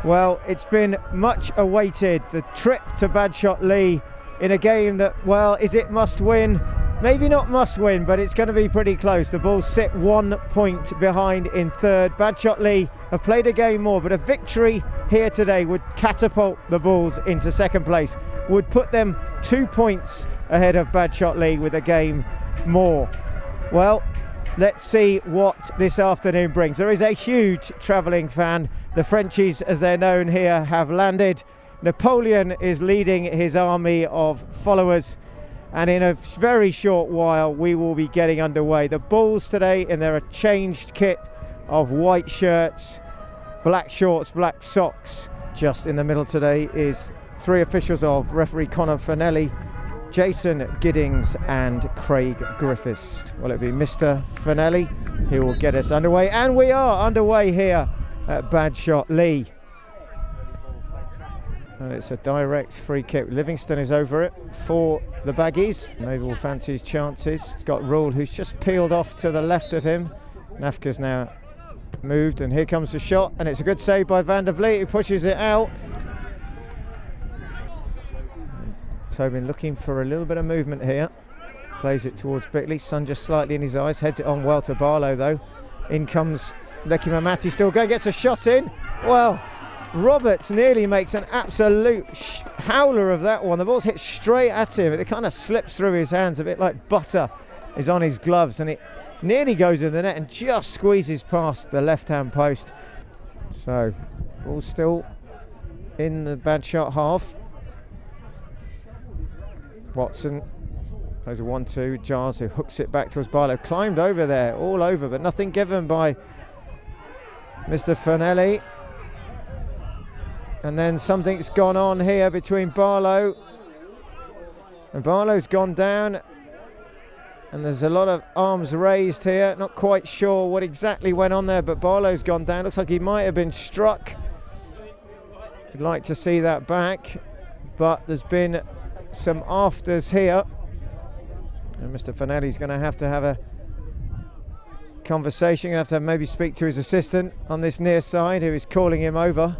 Well, it's been much awaited, the trip to Badshot Lea in a game that, well, is it must win? Maybe not must win, but it's going to be pretty close. The Bulls sit 1 point behind in third. Badshot Lea have played a game more, but a victory here today would catapult the Bulls into second place, would put them 2 points ahead of Badshot Lea with a game more. Well, let's see what this afternoon brings. There is a huge travelling fan. The Frenchies, as they're known here, have landed. Napoleon is leading his army of followers, and in a very short while we will be getting underway. The Bulls today in their changed kit of white shirts, black shorts, black socks. Just in the middle today is 3 officials of referee Conor Fanelli, Jason Giddings and Craig Griffiths. Well, it'll be Mr. Fanelli who will get us underway, and we are underway here at Badshot Lea. And it's a direct free kick. Livingston is over it for the Baggies. Maybe will fancy his chances. It's got Rule, who's just peeled off to the left of him. Nafka's now moved, and here comes the shot, and it's a good save by Van der Vliet, who pushes it out. Tobin looking for a little bit of movement here. Plays it towards Bickley. Sun just slightly in his eyes. Heads it on well to Barlow though. In comes Lecky Mamati, still going, gets a shot in. Well, Roberts nearly makes an absolute howler of that one. The ball's hit straight at him. It kind of slips through his hands, a bit like butter is on his gloves, and it nearly goes in the net and just squeezes past the left-hand post. So, ball still in the Badshot half. Watson plays a 1-2. Giles, who hooks it back towards Barlow, climbed over there, all over, but nothing given by Mr. Fanelli. And then something's gone on here between Barlow, and Barlow's gone down, and there's a lot of arms raised here. Not quite sure what exactly went on there, but Barlow's gone down. Looks like he might have been struck. I'd like to see that back, but there's been some afters here, and Mr. Fanelli's going to have a conversation. Going to have maybe speak to his assistant on this near side, who is calling him over.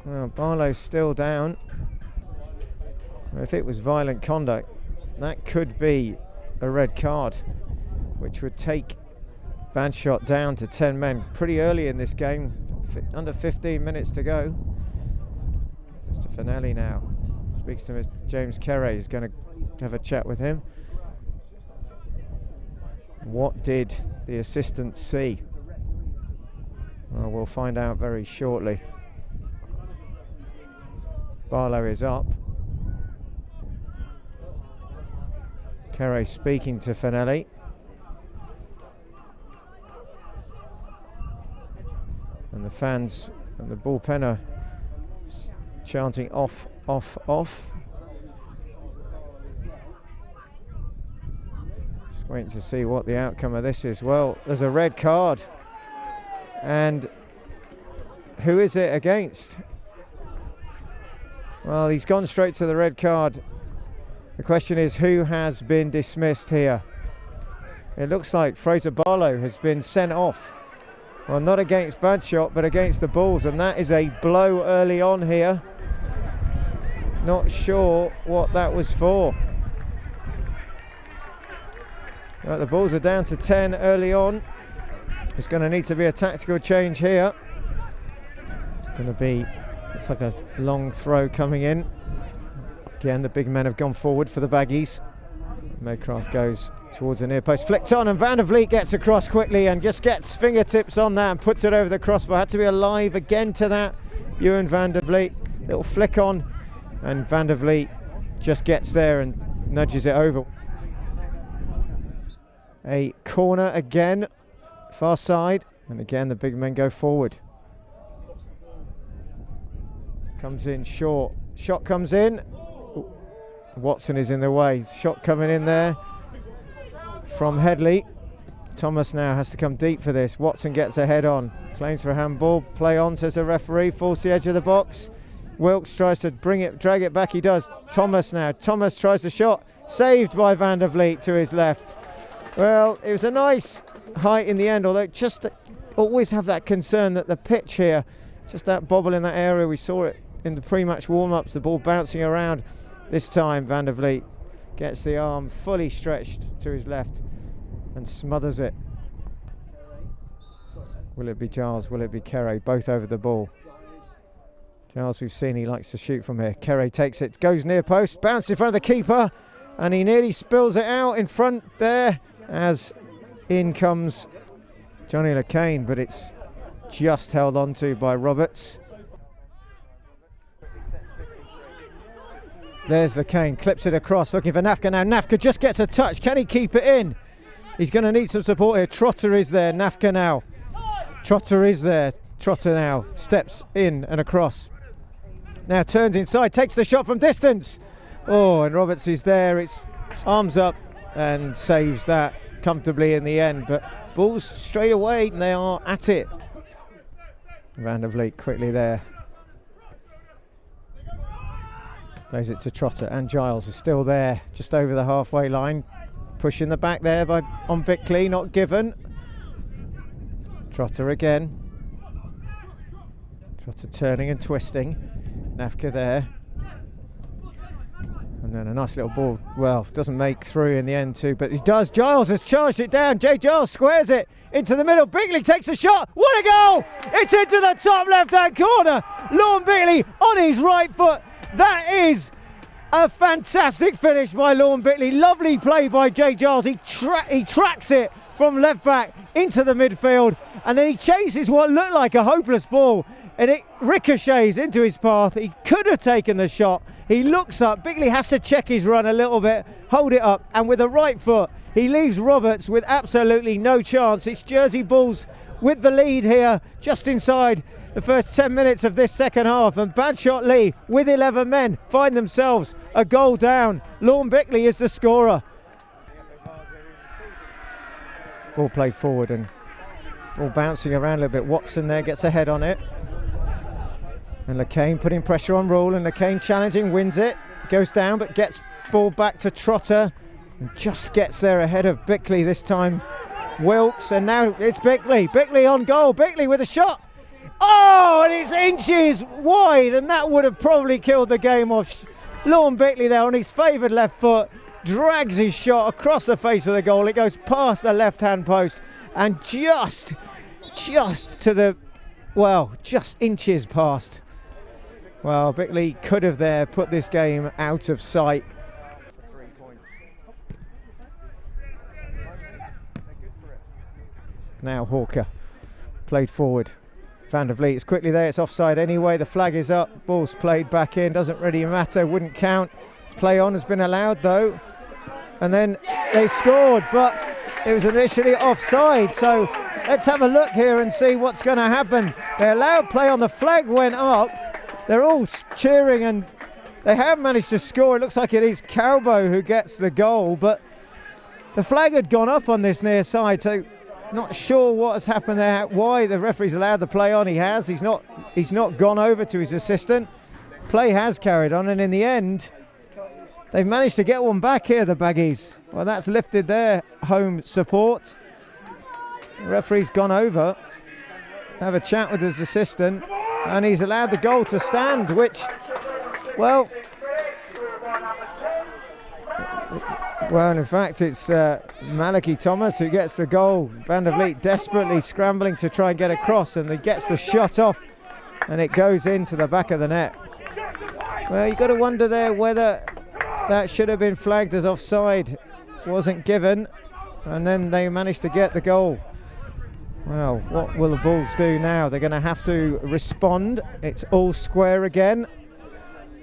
Well, Barlow's still down. If it was violent conduct, that could be a red card, which would take Badshot down to 10 men pretty early in this game. Under 15 minutes to go. Mr. Fanelli now speaks to James Kerry. He's going to have a chat with him. What did the assistant see? Well, we'll find out very shortly. Barlow is up. Kerry speaking to Fanelli. And the fans and the bullpen are chanting off, off, off. Just waiting to see what the outcome of this is. Well, there's a red card. And who is it against? Well, he's gone straight to the red card. The question is, who has been dismissed here? It looks like Fraser Barlow has been sent off. Well, not against Badshot, but against the Bulls, and that is a blow early on here. Not sure what that was for. Well, the Bulls are down to 10 early on. There's going to need to be a tactical change here. It's going to be, looks like a long throw coming in. Again, the big men have gone forward for the Baggies. Maycraft goes towards the near post, flicked on, and Van der Vliet gets across quickly and just gets fingertips on that and puts it over the crossbar. Had to be alive again to that. Ewan Van der Vliet, little flick on, and Van der Vliet just gets there and nudges it over. A corner again, far side, and again the big men go forward. Comes in short, shot comes in. Watson is in the way, shot coming in there from Headley. Thomas now has to come deep for this. Watson gets a head on, claims for a handball, play on, says the referee, falls to the edge of the box. Wilkes tries to drag it back, he does. Thomas now, Thomas tries the shot, saved by Van der Vliet to his left. Well, it was a nice height in the end, although just always have that concern that the pitch here, just that bobble in that area, we saw it in the pre-match warm-ups, the ball bouncing around. This time Van der Vliet gets the arm fully stretched to his left and smothers it. Will it be Giles? Will it be Kere? Both over the ball. Giles, we've seen he likes to shoot from here. Kere takes it, goes near post, bounces in front of the keeper, and he nearly spills it out in front there as in comes Johnny LeCain, but it's just held on to by Roberts. There's LeCain, clips it across, looking for Nafka now. Nafka just gets a touch. Can he keep it in? He's going to need some support here. Trotter is there. Nafka now. Trotter is there. Trotter now steps in and across. Now turns inside, takes the shot from distance. Oh, and Roberts is there. It's arms up and saves that comfortably in the end. But balls straight away, and they are at it. Van der Vliet quickly there. Plays it to Trotter, and Giles is still there, just over the halfway line. Pushing the back there on Bickley, not given. Trotter again. Trotter turning and twisting. Nafka there. And then a nice little ball, well, doesn't make through in the end too, but he does. Giles has charged it down. Jay Giles squares it into the middle. Bickley takes a shot. What a goal! It's into the top left-hand corner. Lorne Bickley on his right foot. That is a fantastic finish by Lorne Bickley. Lovely play by Jay Giles. He tracks it from left back into the midfield, and then he chases what looked like a hopeless ball, and it ricochets into his path. He could have taken the shot. He looks up. Bickley has to check his run a little bit, hold it up, and with the right foot, he leaves Roberts with absolutely no chance. It's Jersey Bulls with the lead here, just inside the first 10 minutes of this second half, and Badshot Lea with 11 men find themselves a goal down. Lorne Bickley is the scorer. Ball played forward and ball bouncing around a little bit. Watson there gets a head on it, and LeCain putting pressure on Rule, and LeCain challenging, wins it, goes down but gets ball back to Trotter and just gets there ahead of Bickley this time. Wilkes, and now it's Bickley. Bickley on goal. Bickley with a shot. Oh, and it's inches wide, and that would have probably killed the game off. Lorne Bickley there on his favoured left foot, drags his shot across the face of the goal. It goes past the left-hand post and just to the, well, just inches past. Well, Bickley could have there put this game out of sight. Now Hawker, played forward. Van der Vliet is quickly there, it's offside anyway, the flag is up, ball's played back in, doesn't really matter, wouldn't count. Play on has been allowed though, and then they scored, but it was initially offside, so let's have a look here and see what's going to happen. They allowed play on, the flag went up, they're all cheering, and they have managed to score. It looks like it is Calbo who gets the goal, but the flag had gone up on this near side, so not sure what has happened there, why the referee's allowed the play on. He has, he's not gone over to his assistant. Play has carried on, and in the end they've managed to get one back here, the Baggies. Well, that's lifted their home support. The referee's gone over, have a chat with his assistant, and he's allowed the goal to stand, which, well, in fact, it's Malachi Thomas who gets the goal. Van der Vliet desperately scrambling to try and get across, and he gets the shot off, and it goes into the back of the net. Well, you've got to wonder there whether that should have been flagged as offside. Wasn't given, and then they managed to get the goal. Well, what will the Bulls do now? They're going to have to respond. It's all square again.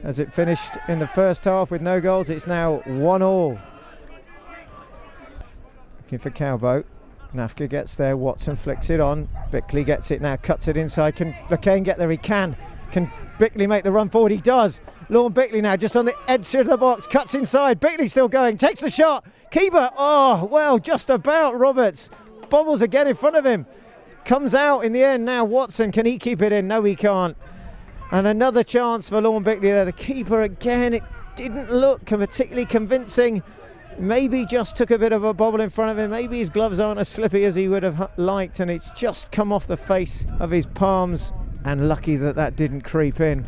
As it finished in the first half with no goals, it's now 1-1. Looking for Calbo. Nafka gets there, Watson flicks it on. Bickley gets it now, cuts it inside. Can LeCain get there? He can. Can Bickley make the run forward? He does. Lorne Bickley now just on the edge of the box, cuts inside. Bickley still going, takes the shot. Keeper, oh, well, just about. Roberts bobbles again in front of him. Comes out in the end now. Watson, can he keep it in? No, he can't. And another chance for Lorne Bickley there. The keeper again, it didn't look particularly convincing. maybe just took a bit of a bobble in front of him. Maybe his gloves aren't as slippy as he would have liked, and it's just come off the face of his palms, and lucky that that didn't creep in.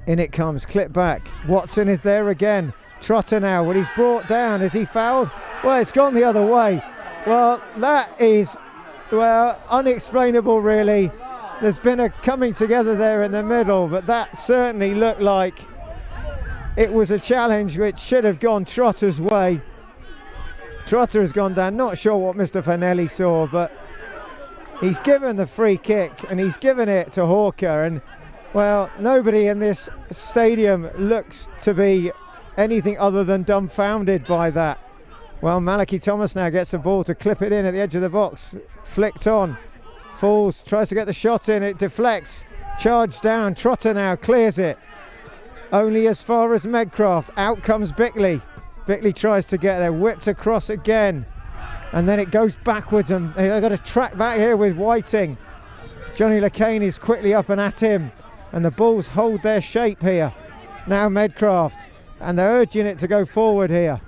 In it comes, clip back. Watson is there again. Trotter now, well, he's brought down. Is he fouled? Well, it's gone the other way. Well, that is, well, unexplainable really. There's been a coming together there in the middle, but that certainly looked like it was a challenge which should have gone Trotter's way. Trotter has gone down. Not sure what Mr. Fanelli saw, but he's given the free kick and he's given it to Hawker, and well, nobody in this stadium looks to be anything other than dumbfounded by that. Well, Malachi Thomas now gets the ball to clip it in at the edge of the box. Flicked on. Falls, tries to get the shot in, it deflects. Charged down, Trotter now clears it. Only as far as Medcraft. Out comes Bickley. Bickley tries to get there, whipped across again. And then it goes backwards, and they've got to track back here with Whiting. Johnny LeCain is quickly up and at him. And the Bulls hold their shape here. Now Medcraft. And they're urging it to go forward here.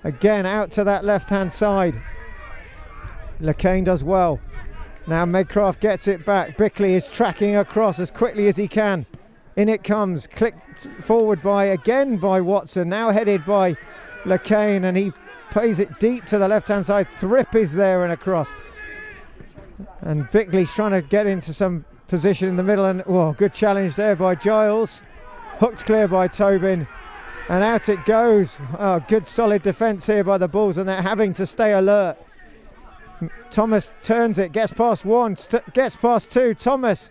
Again, out to that left-hand side. LeCain does well. Now Medcraft gets it back. Bickley is tracking across as quickly as he can. In it comes, clicked forward by Watson, now headed by LeCain, and he plays it deep to the left-hand side. Thrip is there and across. And Bickley's trying to get into some position in the middle, and well, good challenge there by Giles. Hooked clear by Tobin. And out it goes. Oh, good solid defence here by the Bulls, and they're having to stay alert. Thomas turns it, gets past one, gets past two. Thomas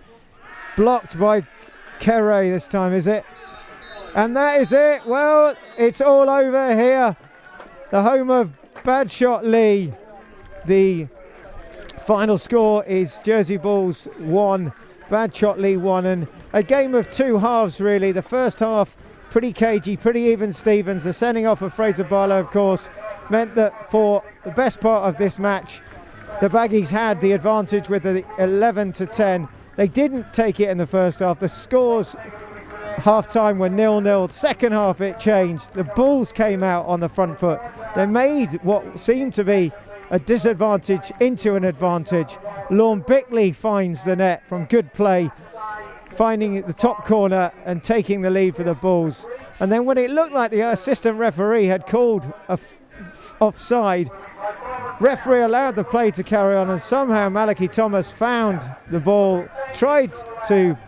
blocked by Kere this time, is it? And that is it. Well, it's all over here. The home of Badshot Lea. The final score is Jersey Bulls 1, Badshot Lea 1, and a game of two halves really. The first half pretty cagey, pretty even Stevens. The sending off of Fraser Barlow, of course, meant that for the best part of this match, the Baggies had the advantage with the 11-10. They didn't take it in the first half. The scores half-time were 0-0. Second half it changed. The Bulls came out on the front foot. They made what seemed to be a disadvantage into an advantage. Lorne Bickley finds the net from good play, finding the top corner and taking the lead for the Bulls. And then when it looked like the assistant referee had called offside, referee allowed the play to carry on, and somehow Malachi Thomas found the ball, tried to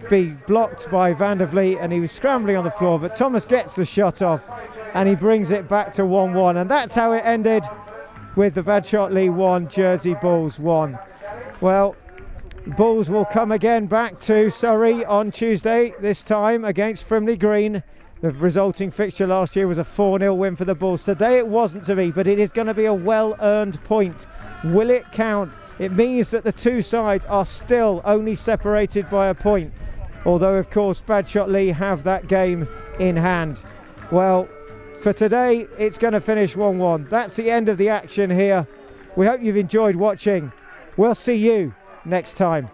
be blocked by Van der Vliet, and he was scrambling on the floor, but Thomas gets the shot off and he brings it back to 1-1, and that's how it ended, with the Badshot Lea 1, Jersey Bulls 1. Well, Bulls will come again back to Surrey on Tuesday, this time against Frimley Green. The resulting fixture last year was a 4-0 win for the Bulls. Today it wasn't to be, but it is going to be a well-earned point. Will it count? It means that the two sides are still only separated by a point, although of course Badshot Lea have that game in hand. Well, for today it's going to finish 1-1. That's the end of the action here. We hope you've enjoyed watching. We'll see you next time.